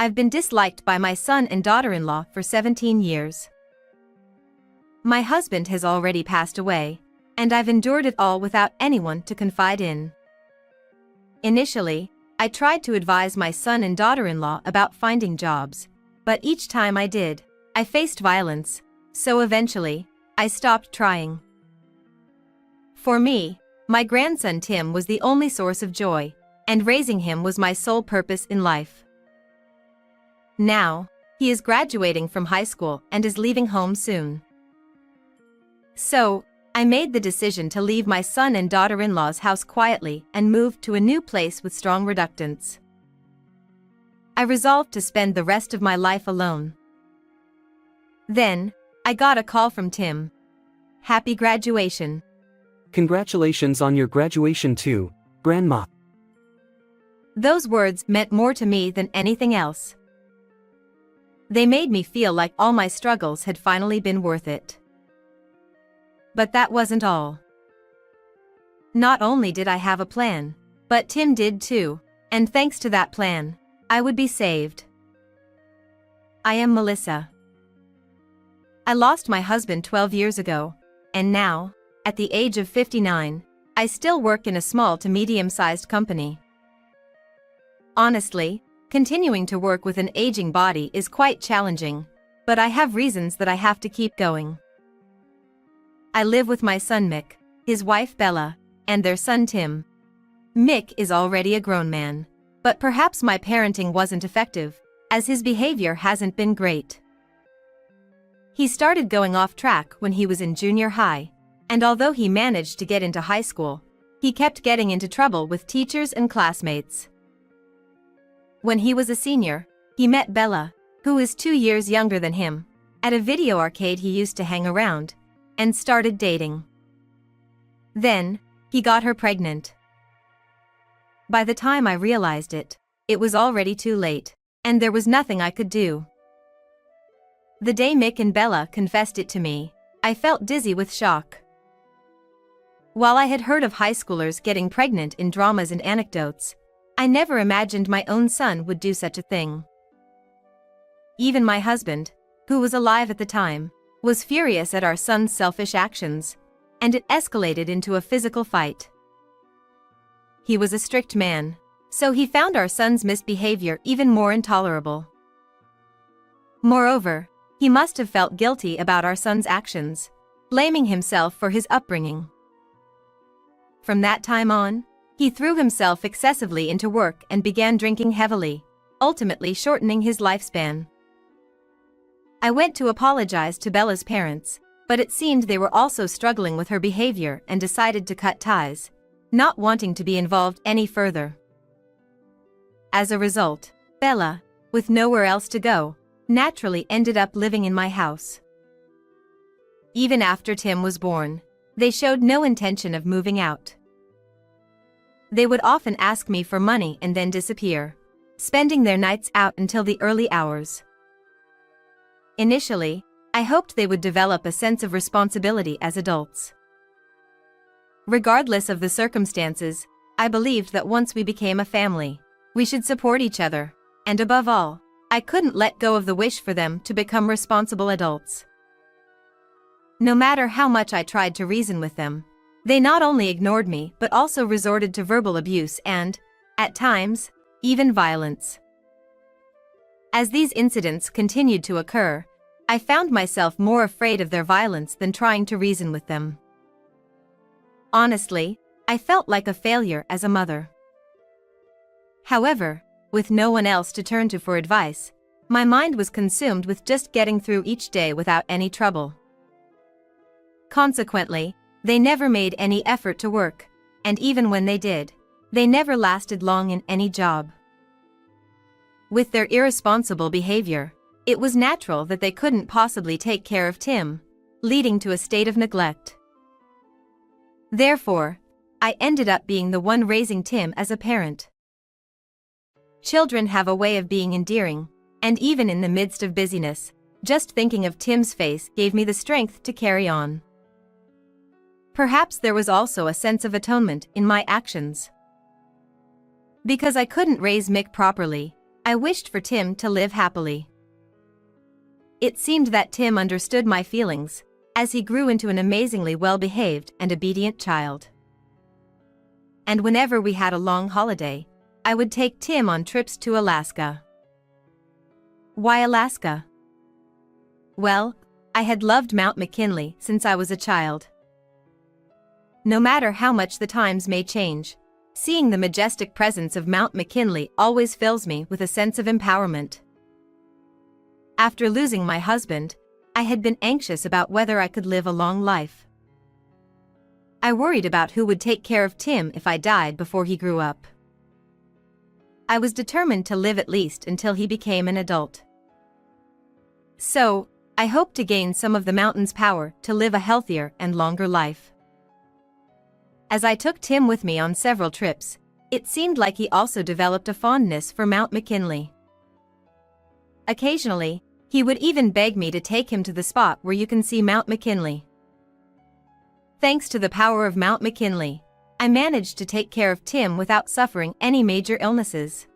I've been disliked by my son and daughter-in-law for 17 years. My husband has already passed away, and I've endured it all without anyone to confide in. Initially, I tried to advise my son and daughter-in-law about finding jobs, but each time I did, I faced violence, so eventually, I stopped trying. For me, my grandson Tim was the only source of joy, and raising him was my sole purpose in life. Now, he is graduating from high school and is leaving home soon. So, I made the decision to leave my son and daughter-in-law's house quietly and move to a new place with strong reductants. I resolved to spend the rest of my life alone. Then, I got a call from Tim. Happy graduation. Congratulations on your graduation too, Grandma. Those words meant more to me than anything else. They made me feel like all my struggles had finally been worth it. But that wasn't all. Not only did I have a plan, but Tim did too, and thanks to that plan, I would be saved. I am Melissa. I lost my husband 12 years ago, and now, at the age of 59, I still work in a small to medium-sized company. Honestly, continuing to work with an aging body is quite challenging, but I have reasons that I have to keep going. I live with my son Mick, his wife Bella, and their son Tim. Mick is already a grown man, but perhaps my parenting wasn't effective, as his behavior hasn't been great. He started going off track when he was in junior high, and although he managed to get into high school, he kept getting into trouble with teachers and classmates. When he was a senior, he met Bella, who is 2 years younger than him, at a video arcade he used to hang around, and started dating. Then, he got her pregnant. By the time I realized it, it was already too late, and there was nothing I could do. The day Mick and Bella confessed it to me, I felt dizzy with shock. While I had heard of high schoolers getting pregnant in dramas and anecdotes, I never imagined my own son would do such a thing. Even my husband, who was alive at the time, was furious at our son's selfish actions, and it escalated into a physical fight. He was a strict man, so he found our son's misbehavior even more intolerable. Moreover, he must have felt guilty about our son's actions, blaming himself for his upbringing. From that time on, he threw himself excessively into work and began drinking heavily, ultimately shortening his lifespan. I went to apologize to Bella's parents, but it seemed they were also struggling with her behavior and decided to cut ties, not wanting to be involved any further. As a result, Bella, with nowhere else to go, naturally ended up living in my house. Even after Tim was born, they showed no intention of moving out. They would often ask me for money and then disappear, spending their nights out until the early hours. Initially, I hoped they would develop a sense of responsibility as adults. Regardless of the circumstances, I believed that once we became a family, we should support each other, and above all, I couldn't let go of the wish for them to become responsible adults. No matter how much I tried to reason with them, they not only ignored me but also resorted to verbal abuse and, at times, even violence. As these incidents continued to occur, I found myself more afraid of their violence than trying to reason with them. Honestly, I felt like a failure as a mother. However, with no one else to turn to for advice, my mind was consumed with just getting through each day without any trouble. Consequently, they never made any effort to work, and even when they did, they never lasted long in any job. With their irresponsible behavior, it was natural that they couldn't possibly take care of Tim, leading to a state of neglect. Therefore, I ended up being the one raising Tim as a parent. Children have a way of being endearing, and even in the midst of busyness, just thinking of Tim's face gave me the strength to carry on. Perhaps there was also a sense of atonement in my actions. Because I couldn't raise Mick properly, I wished for Tim to live happily. It seemed that Tim understood my feelings, as he grew into an amazingly well-behaved and obedient child. And whenever we had a long holiday, I would take Tim on trips to Alaska. Why Alaska? Well, I had loved Mount McKinley since I was a child. No matter how much the times may change, seeing the majestic presence of Mount McKinley always fills me with a sense of empowerment. After losing my husband, I had been anxious about whether I could live a long life. I worried about who would take care of Tim if I died before he grew up. I was determined to live at least until he became an adult. So, I hoped to gain some of the mountain's power to live a healthier and longer life. As I took Tim with me on several trips, it seemed like he also developed a fondness for Mount McKinley. Occasionally, he would even beg me to take him to the spot where you can see Mount McKinley. Thanks to the power of Mount McKinley, I managed to take care of Tim without suffering any major illnesses.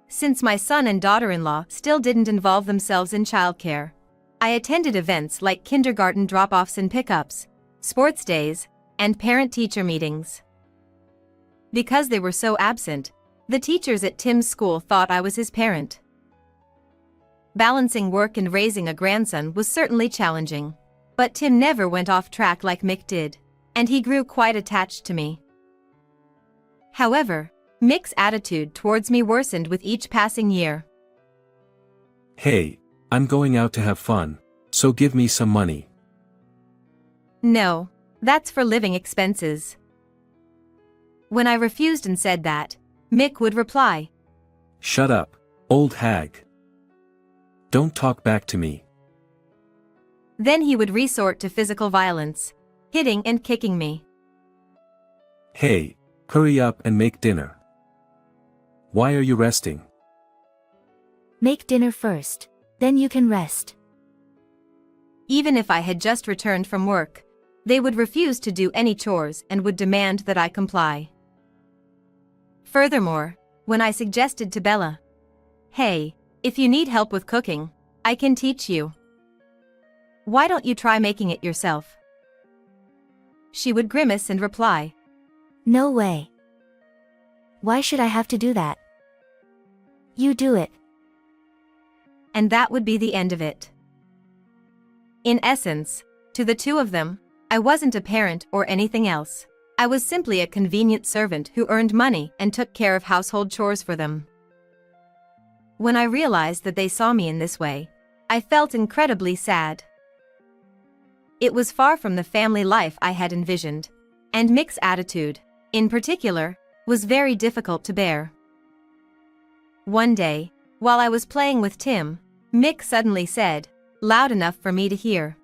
Since my son and daughter-in-law still didn't involve themselves in childcare, I attended events like kindergarten drop-offs and pickups, sports days, and parent-teacher meetings. Because they were so absent, the teachers at Tim's school thought I was his parent. Balancing work and raising a grandson was certainly challenging, but Tim never went off track like Mick did, and he grew quite attached to me. However, Mick's attitude towards me worsened with each passing year. Hey, I'm going out to have fun, so give me some money. No, that's for living expenses. When I refused and said that, Mick would reply, Shut up, old hag. Don't talk back to me. Then he would resort to physical violence, hitting and kicking me. Hey, hurry up and make dinner. Why are you resting? Make dinner first, then you can rest. Even if I had just returned from work, they would refuse to do any chores and would demand that I comply. Furthermore, when I suggested to Bella, "Hey, if you need help with cooking, I can teach you. Why don't you try making it yourself?" she would grimace and reply, No way. Why should I have to do that? You do it. and that would be the end of it. In essence, to the two of them, I wasn't a parent or anything else. I was simply a convenient servant who earned money and took care of household chores for them. When I realized that they saw me in this way, I felt incredibly sad. It was far from the family life I had envisioned, and Mick's attitude, in particular, was very difficult to bear. One day, while I was playing with Tim, Mick suddenly said, loud enough for me to hear,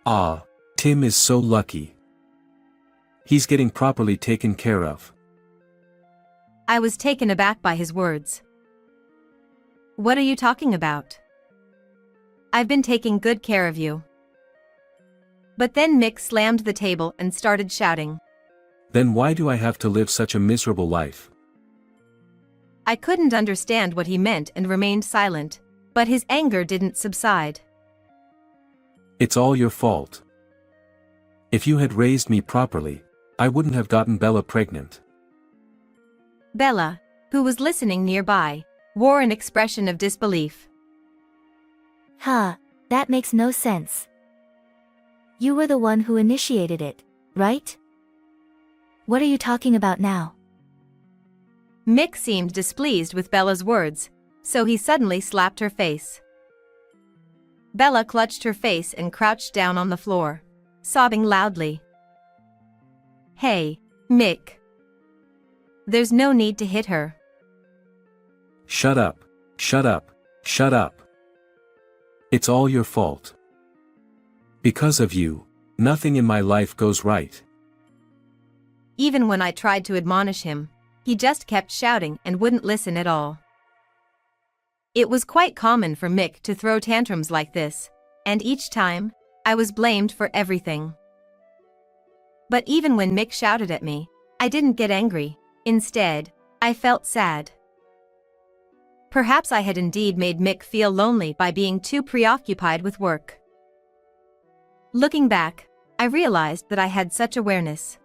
Ah, Tim is so lucky. He's getting properly taken care of. I was taken aback by his words. What are you talking about? I've been taking good care of you. But then Mick slammed the table and started shouting. Then why do I have to live such a miserable life? I couldn't understand what he meant and remained silent, but his anger didn't subside. It's all your fault. If you had raised me properly, I wouldn't have gotten Bella pregnant. Bella, who was listening nearby, wore an expression of disbelief. Huh, that makes no sense. You were the one who initiated it, right? What are you talking about now? Mick seemed displeased with Bella's words, so he suddenly slapped her face. Bella clutched her face and crouched down on the floor, sobbing loudly. Hey, Mick. There's no need to hit her. Shut up, shut up, shut up. It's all your fault. Because of you, nothing in my life goes right. Even when I tried to admonish him, he just kept shouting and wouldn't listen at all. It was quite common for Mick to throw tantrums like this, and each time, I was blamed for everything. But even when Mick shouted at me, I didn't get angry. Instead, I felt sad. Perhaps I had indeed made Mick feel lonely by being too preoccupied with work. Looking back, I realized that I had such awareness.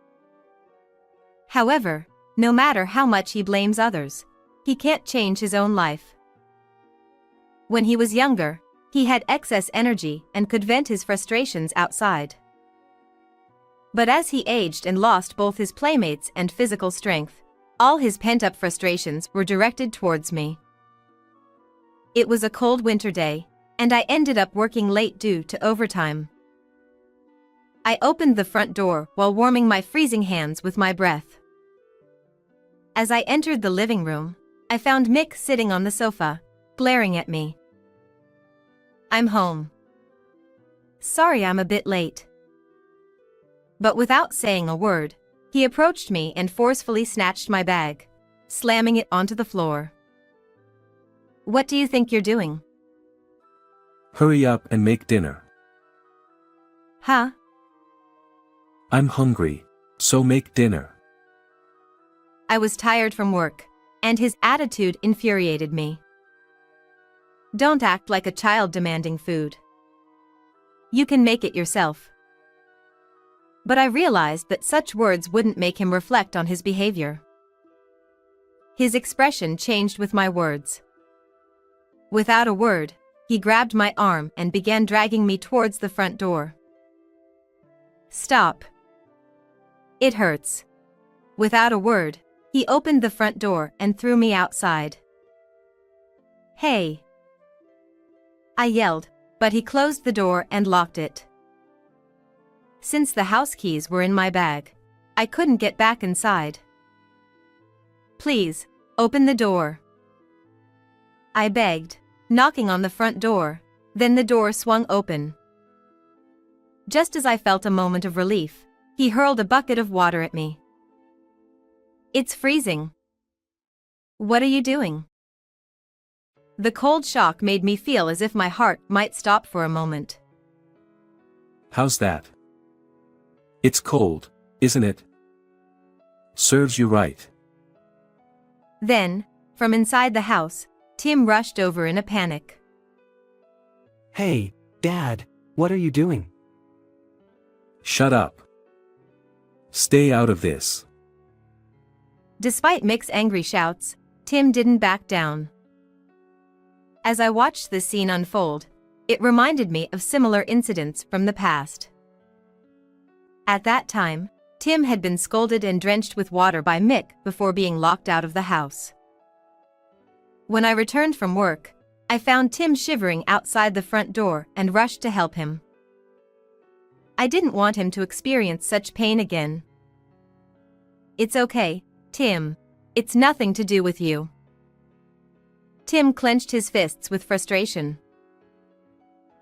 However, no matter how much he blames others, he can't change his own life. When he was younger, he had excess energy and could vent his frustrations outside. But as he aged and lost both his playmates and physical strength, all his pent-up frustrations were directed towards me. It was a cold winter day, and I ended up working late due to overtime. I opened the front door while warming my freezing hands with my breath. As I entered the living room, I found Mick sitting on the sofa, glaring at me. "I'm home. Sorry I'm a bit late." But without saying a word, he approached me and forcefully snatched my bag, slamming it onto the floor. "What do you think you're doing?" Hurry up and make dinner. "Huh?" I'm hungry, so make dinner. I was tired from work, and his attitude infuriated me. "Don't act like a child demanding food. You can make it yourself." But I realized that such words wouldn't make him reflect on his behavior. His expression changed with my words. Without a word, he grabbed my arm and began dragging me towards the front door. "Stop. It hurts." Without a word, he opened the front door and threw me outside. "Hey!" I yelled, but he closed the door and locked it. Since the house keys were in my bag, I couldn't get back inside. "Please, open the door," I begged, knocking on the front door. Then the door swung open. Just as I felt a moment of relief, he hurled a bucket of water at me. "It's freezing." "What are you doing?" The cold shock made me feel as if my heart might stop for a moment. How's that? It's cold, isn't it? Serves you right. Then, from inside the house, Tim rushed over in a panic. Hey, Dad, what are you doing? Shut up. Stay out of this. Despite Mick's angry shouts, Tim didn't back down. As I watched this scene unfold, it reminded me of similar incidents from the past. At that time, Tim had been scolded and drenched with water by Mick before being locked out of the house. When I returned from work, I found Tim shivering outside the front door and rushed to help him. I didn't want him to experience such pain again. "It's okay, Tim. It's nothing to do with you." Tim clenched his fists with frustration.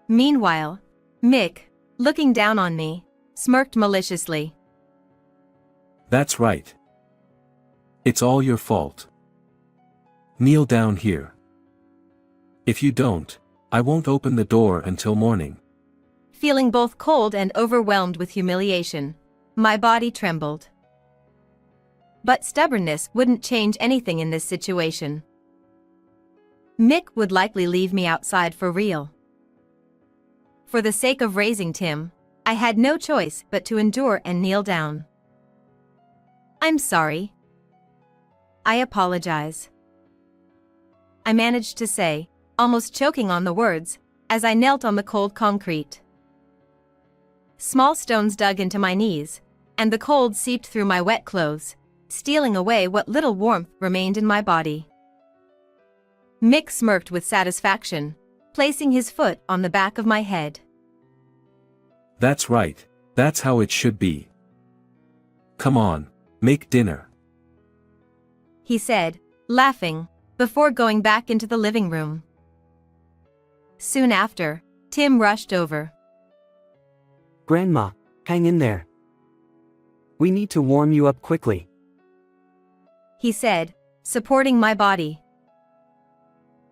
Meanwhile, Mick, looking down on me, smirked maliciously. That's right. It's all your fault. Kneel down here. If you don't, I won't open the door until morning. Feeling both cold and overwhelmed with humiliation, my body trembled. But stubbornness wouldn't change anything in this situation. Mick would likely leave me outside for real. For the sake of raising Tim, I had no choice but to endure and kneel down. "I'm sorry. I apologize," I managed to say, almost choking on the words, as I knelt on the cold concrete. Small stones dug into my knees, and the cold seeped through my wet clothes, stealing away what little warmth remained in my body. Mick smirked with satisfaction, placing his foot on the back of my head. That's right, that's how it should be. Come on, make dinner. He said, laughing, before going back into the living room. Soon after, Tim rushed over. Grandma, hang in there. We need to warm you up quickly, he said, supporting my body.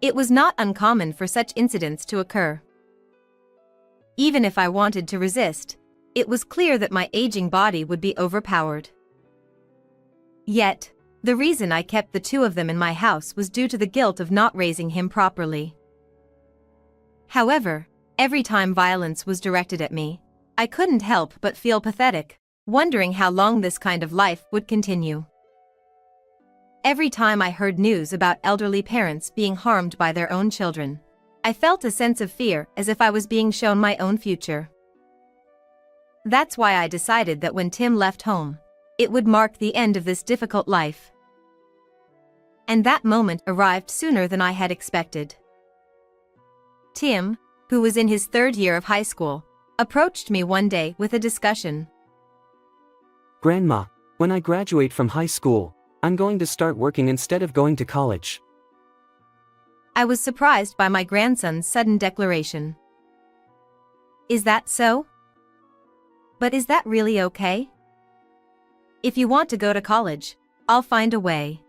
It was not uncommon for such incidents to occur. Even if I wanted to resist, it was clear that my aging body would be overpowered. Yet, The reason I kept the two of them in my house was due to the guilt of not raising him properly. However, every time violence was directed at me, I couldn't help but feel pathetic, wondering how long this kind of life would continue. Every time I heard news about elderly parents being harmed by their own children, I felt a sense of fear as if I was being shown my own future. That's why I decided that when Tim left home, it would mark the end of this difficult life. And that moment arrived sooner than I had expected. Tim, who was in his third year of high school, approached me one day with a discussion. Grandma, when I graduate from high school, I'm going to start working instead of going to college. I was surprised by my grandson's sudden declaration. Is that so? But is that really okay? If you want to go to college, I'll find a way.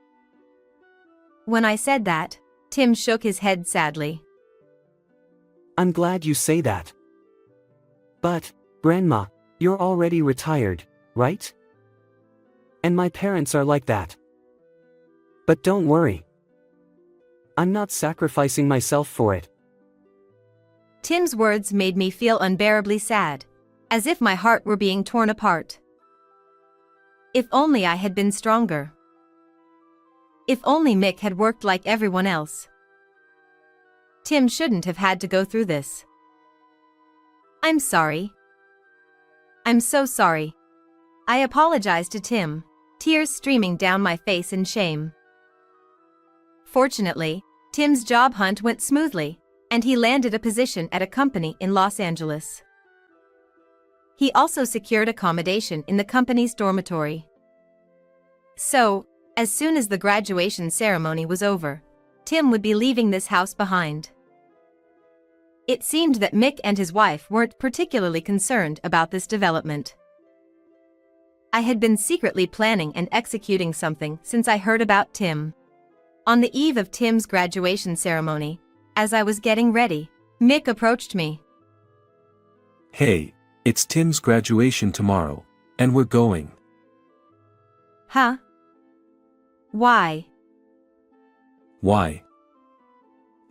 When I said that, Tim shook his head sadly. I'm glad you say that. But, Grandma, you're already retired, right? And my parents are like that. But don't worry. I'm not sacrificing myself for it. Tim's words made me feel unbearably sad, as if my heart were being torn apart. If only I had been stronger. If only Mick had worked like everyone else. Tim shouldn't have had to go through this. I'm sorry. I'm so sorry. I apologized to Tim, tears streaming down my face in shame. Fortunately, Tim's job hunt went smoothly, and he landed a position at a company in Los Angeles. He also secured accommodation in the company's dormitory. So, as soon as the graduation ceremony was over, Tim would be leaving this house behind. It seemed that Mick and his wife weren't particularly concerned about this development. I had been secretly planning and executing something since I heard about Tim. On the eve of Tim's graduation ceremony, as I was getting ready, Mick approached me. Hey, it's Tim's graduation tomorrow, and we're going. Huh? Why? Why?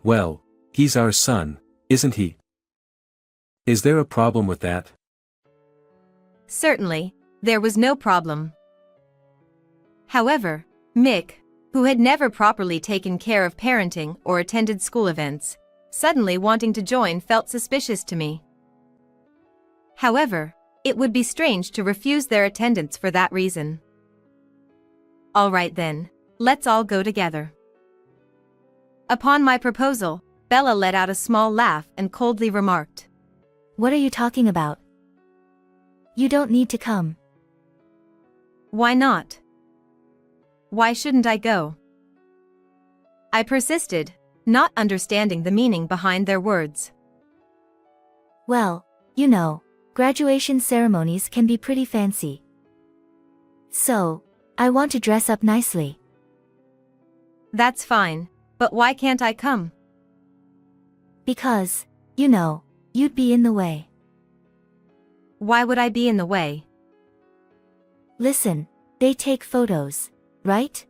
Well, he's our son, isn't he? Is there a problem with that? Certainly, there was no problem. However, Mick, who had never properly taken care of parenting or attended school events, suddenly wanting to join felt suspicious to me. However, it would be strange to refuse their attendance for that reason. All right then, let's all go together. Upon my proposal, Bella let out a small laugh and coldly remarked, What are you talking about? You don't need to come. Why not? Why shouldn't I go? I persisted, not understanding the meaning behind their words. Well, you know, graduation ceremonies can be pretty fancy. So, I want to dress up nicely. That's fine, but why can't I come? Because, you know, you'd be in the way. Why would I be in the way? Listen, they take photos, right?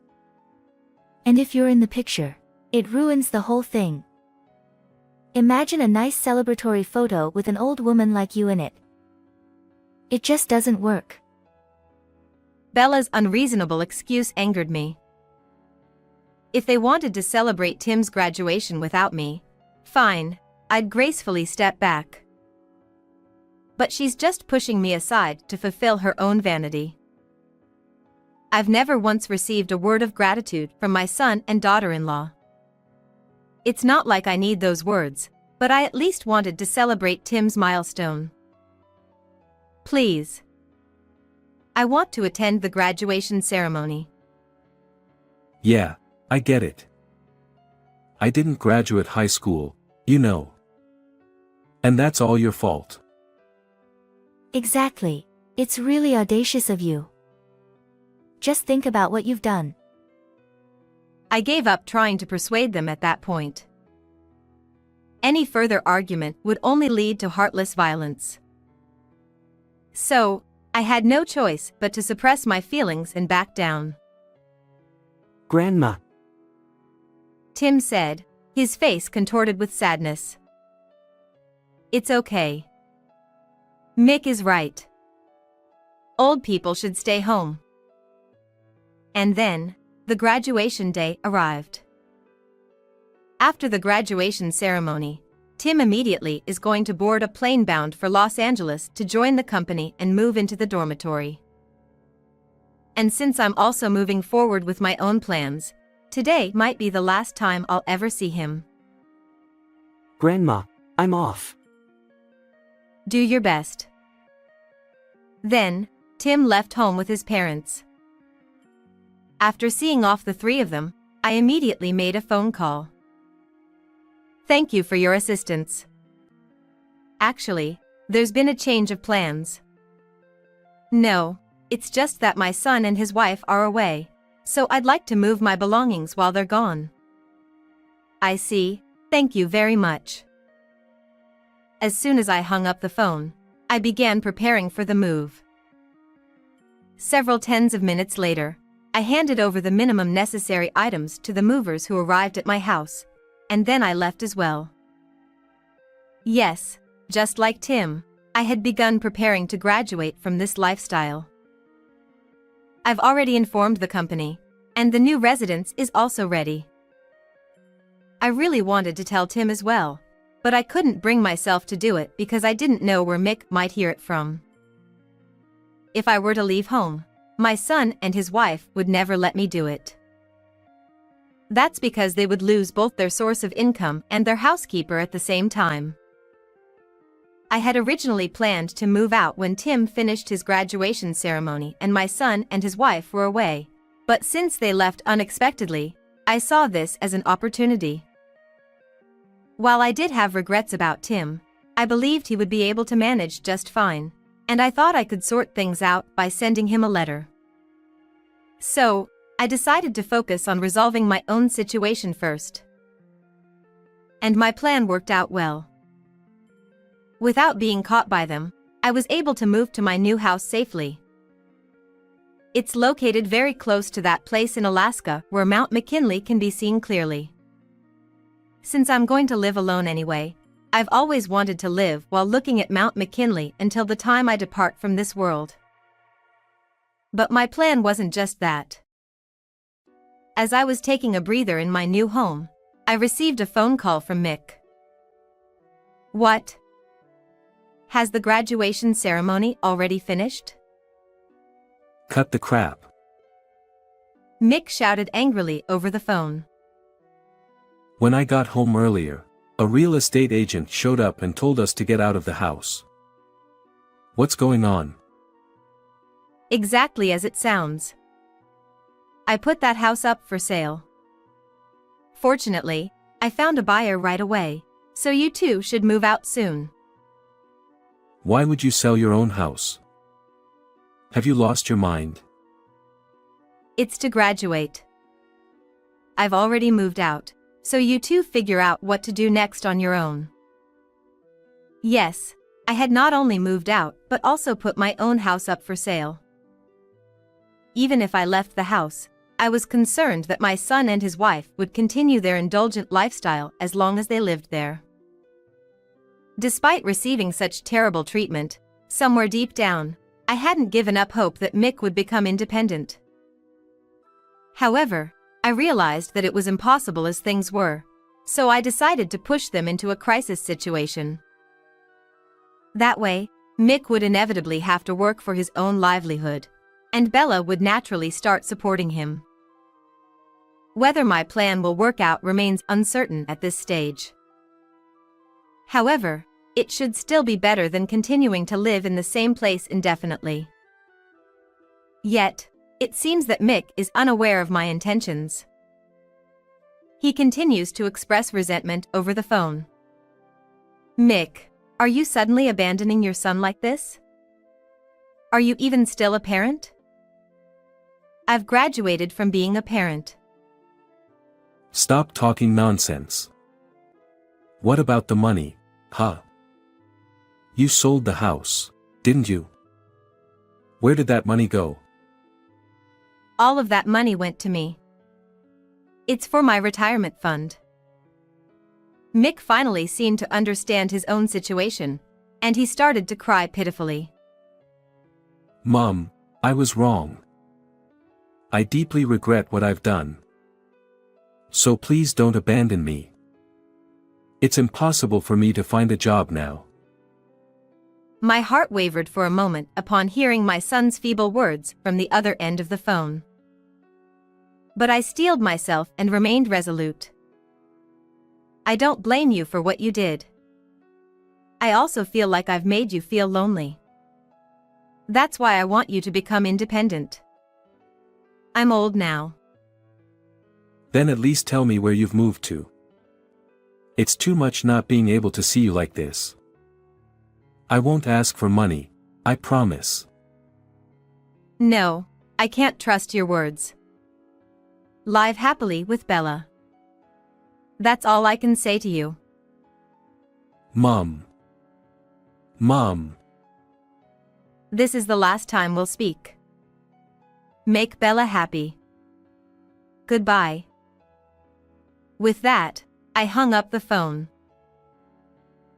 And if you're in the picture, it ruins the whole thing. Imagine a nice celebratory photo with an old woman like you in it. It just doesn't work. Bella's unreasonable excuse angered me. If they wanted to celebrate Tim's graduation without me, fine, I'd gracefully step back. But she's just pushing me aside to fulfill her own vanity. I've never once received a word of gratitude from my son and daughter-in-law. It's not like I need those words, but I at least wanted to celebrate Tim's milestone. Please. I want to attend the graduation ceremony. Yeah, I get it. I didn't graduate high school, you know. And that's all your fault. Exactly. It's really audacious of you. Just think about what you've done. I gave up trying to persuade them at that point. Any further argument would only lead to heartless violence. So, I had no choice but to suppress my feelings and back down. Grandma. Tim said, his face contorted with sadness. It's okay. Mick is right. Old people should stay home. And then, the graduation day arrived. After the graduation ceremony, Tim immediately is going to board a plane bound for Los Angeles to join the company and move into the dormitory. And since I'm also moving forward with my own plans, today might be the last time I'll ever see him. Grandma, I'm off. Do your best. Then, Tim left home with his parents. After seeing off the three of them, I immediately made a phone call. Thank you for your assistance. Actually, there's been a change of plans. No, it's just that my son and his wife are away, so I'd like to move my belongings while they're gone. I see, thank you very much. As soon as I hung up the phone, I began preparing for the move. Several tens of minutes later, I handed over the minimum necessary items to the movers who arrived at my house, and then I left as well. Yes, just like Tim, I had begun preparing to graduate from this lifestyle. I've already informed the company, and the new residence is also ready. I really wanted to tell Tim as well, but I couldn't bring myself to do it because I didn't know where Mick might hear it from. If I were to leave home, my son and his wife would never let me do it. That's because they would lose both their source of income and their housekeeper at the same time. I had originally planned to move out when Tim finished his graduation ceremony and my son and his wife were away, but since they left unexpectedly, I saw this as an opportunity. While I did have regrets about Tim, I believed he would be able to manage just fine, and I thought I could sort things out by sending him a letter. So, I decided to focus on resolving my own situation first. And my plan worked out well. Without being caught by them, I was able to move to my new house safely. It's located very close to that place in Alaska where Mount McKinley can be seen clearly. Since I'm going to live alone anyway, I've always wanted to live while looking at Mount McKinley until the time I depart from this world. But my plan wasn't just that. As I was taking a breather in my new home, I received a phone call from Mick. What? Has the graduation ceremony already finished? Cut the crap. Mick shouted angrily over the phone. When I got home earlier, a real estate agent showed up and told us to get out of the house. What's going on? Exactly as it sounds. I put that house up for sale. Fortunately, I found a buyer right away, so you two should move out soon. Why would you sell your own house? Have you lost your mind? It's to graduate. I've already moved out, so you two figure out what to do next on your own. Yes, I had not only moved out but also put my own house up for sale. Even if I left the house, I was concerned that my son and his wife would continue their indulgent lifestyle as long as they lived there. Despite receiving such terrible treatment, somewhere deep down, I hadn't given up hope that Mick would become independent. However, I realized that it was impossible as things were, so I decided to push them into a crisis situation. That way, Mick would inevitably have to work for his own livelihood, and Bella would naturally start supporting him. Whether my plan will work out remains uncertain at this stage. However, it should still be better than continuing to live in the same place indefinitely. Yet, it seems that Mick is unaware of my intentions. He continues to express resentment over the phone. Mick, are you suddenly abandoning your son like this? Are you even still a parent? I've graduated from being a parent. Stop talking nonsense. What about the money, huh? You sold the house, didn't you? Where did that money go? All of that money went to me. It's for my retirement fund. Mick finally seemed to understand his own situation, and he started to cry pitifully. Mom, I was wrong. I deeply regret what I've done. So please don't abandon me. It's impossible for me to find a job now. My heart wavered for a moment upon hearing my son's feeble words from the other end of the phone. But I steeled myself and remained resolute. I don't blame you for what you did. I also feel like I've made you feel lonely. That's why I want you to become independent. I'm old now. Then at least tell me where you've moved to. It's too much not being able to see you like this. I won't ask for money, I promise. No, I can't trust your words. Live happily with Bella. That's all I can say to you. Mom. Mom. This is the last time we'll speak. Make Bella happy. Goodbye. With that, I hung up the phone.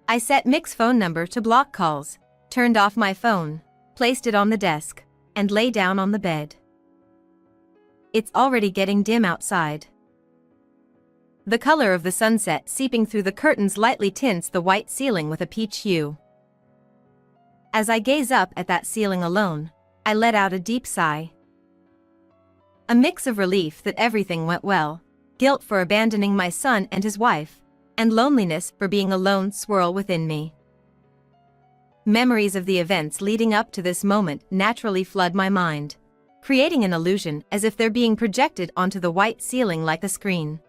I set Mick's phone number to block calls, turned off my phone, placed it on the desk, and lay down on the bed. It's already getting dim outside. The color of the sunset seeping through the curtains lightly tints the white ceiling with a peach hue. As I gaze up at that ceiling alone, I let out a deep sigh. A mix of relief that everything went well, guilt for abandoning my son and his wife, and loneliness for being alone swirl within me. Memories of the events leading up to this moment naturally flood my mind, creating an illusion as if they're being projected onto the white ceiling like a screen.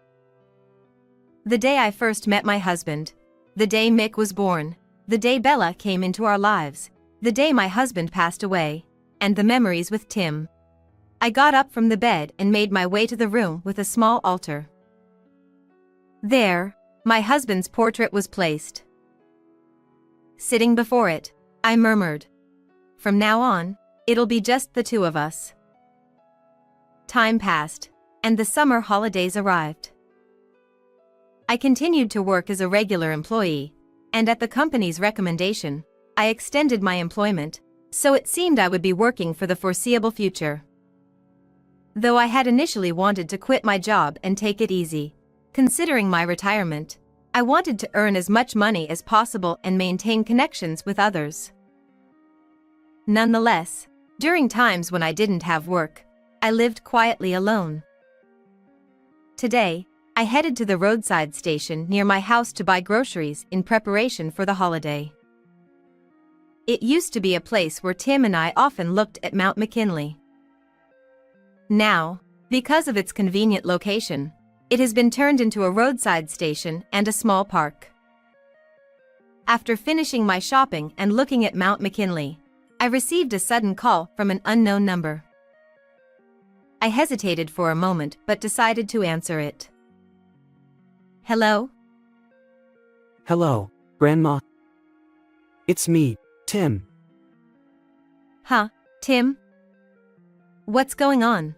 The day I first met my husband, the day Mick was born, the day Bella came into our lives, the day my husband passed away, and the memories with Tim. I got up from the bed and made my way to the room with a small altar. There, my husband's portrait was placed. Sitting before it, I murmured, "From now on, it'll be just the two of us." Time passed, and the summer holidays arrived. I continued to work as a regular employee, and at the company's recommendation, I extended my employment, so it seemed I would be working for the foreseeable future. Though I had initially wanted to quit my job and take it easy, considering my retirement, I wanted to earn as much money as possible and maintain connections with others. Nonetheless, during times when I didn't have work, I lived quietly alone. Today, I headed to the roadside station near my house to buy groceries in preparation for the holiday. It used to be a place where Tim and I often looked at Mount McKinley. Now, because of its convenient location, it has been turned into a roadside station and a small park. After finishing my shopping and looking at Mount McKinley, I received a sudden call from an unknown number. I hesitated for a moment but decided to answer it. Hello? Hello, Grandma. It's me, Tim. Huh, Tim? What's going on?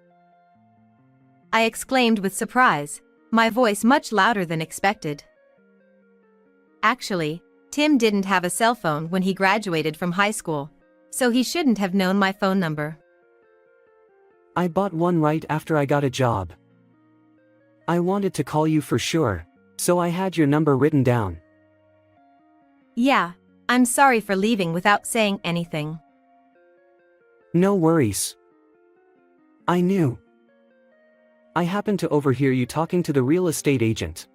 I exclaimed with surprise, my voice much louder than expected. Actually, Tim didn't have a cell phone when he graduated from high school, so he shouldn't have known my phone number. I bought one right after I got a job. I wanted to call you for sure, so I had your number written down. Yeah, I'm sorry for leaving without saying anything. No worries. I knew. I happened to overhear you talking to the real estate agent.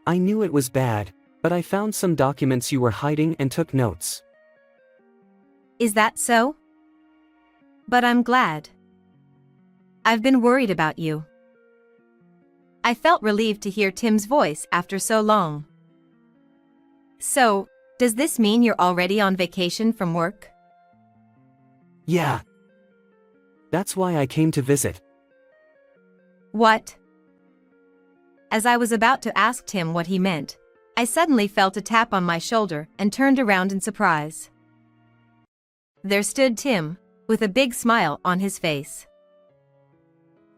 I knew it was bad, but I found some documents you were hiding and took notes. Is that so? But I'm glad. I've been worried about you. I felt relieved to hear Tim's voice after so long. So, does this mean you're already on vacation from work? Yeah. That's why I came to visit. What? As I was about to ask Tim what he meant, I suddenly felt a tap on my shoulder and turned around in surprise. There stood Tim, with a big smile on his face.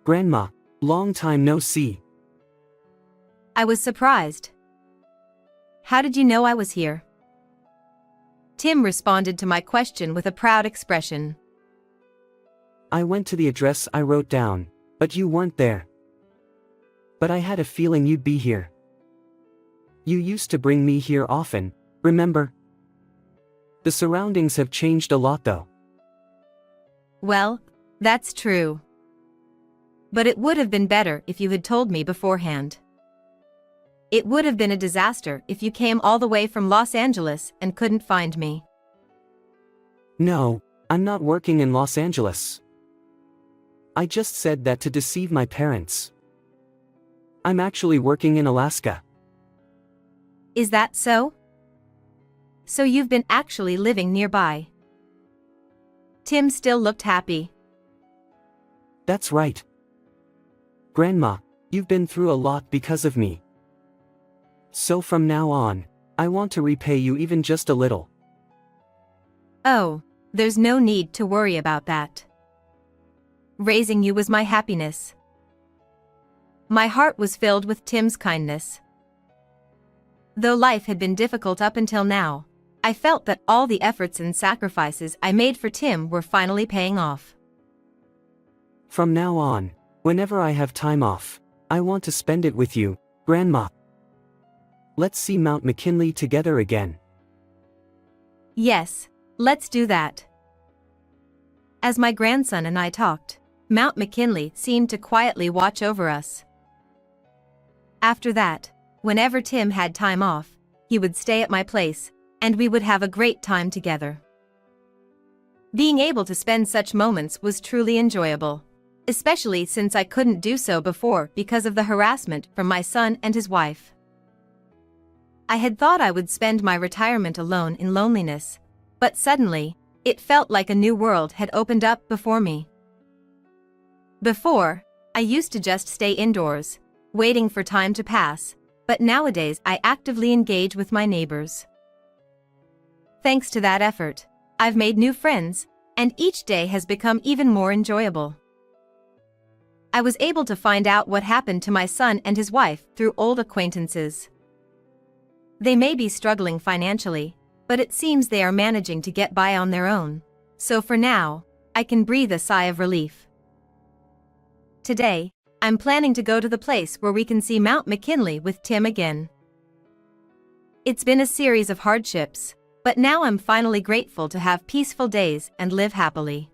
Grandma, Long time no see. I was surprised. How did you know I was here? Tim responded to my question with a proud expression. I went to the address I wrote down, but you weren't there. But I had a feeling you'd be here. You used to bring me here often, remember? The surroundings have changed a lot though. Well, that's true. But it would have been better if you had told me beforehand. It would have been a disaster if you came all the way from Los Angeles and couldn't find me. No, I'm not working in Los Angeles. I just said that to deceive my parents. I'm actually working in Alaska. Is that so? So you've been actually living nearby. Tim still looked happy. That's right. Grandma, you've been through a lot because of me. So from now on, I want to repay you even just a little. Oh, there's no need to worry about that. Raising you was my happiness. My heart was filled with Tim's kindness. Though life had been difficult up until now, I felt that all the efforts and sacrifices I made for Tim were finally paying off. From now on, whenever I have time off, I want to spend it with you, Grandma. Let's see Mount McKinley together again. Yes, let's do that. As my grandson and I talked, Mount McKinley seemed to quietly watch over us. After that, whenever Tim had time off, he would stay at my place, and we would have a great time together. Being able to spend such moments was truly enjoyable, especially since I couldn't do so before because of the harassment from my son and his wife. I had thought I would spend my retirement alone in loneliness, but suddenly, it felt like a new world had opened up before me. Before, I used to just stay indoors, waiting for time to pass, but nowadays I actively engage with my neighbors. Thanks to that effort, I've made new friends, and each day has become even more enjoyable. I was able to find out what happened to my son and his wife through old acquaintances. They may be struggling financially, but it seems they are managing to get by on their own, so for now, I can breathe a sigh of relief. Today, I'm planning to go to the place where we can see Mount McKinley with Tim again. It's been a series of hardships, but now I'm finally grateful to have peaceful days and live happily.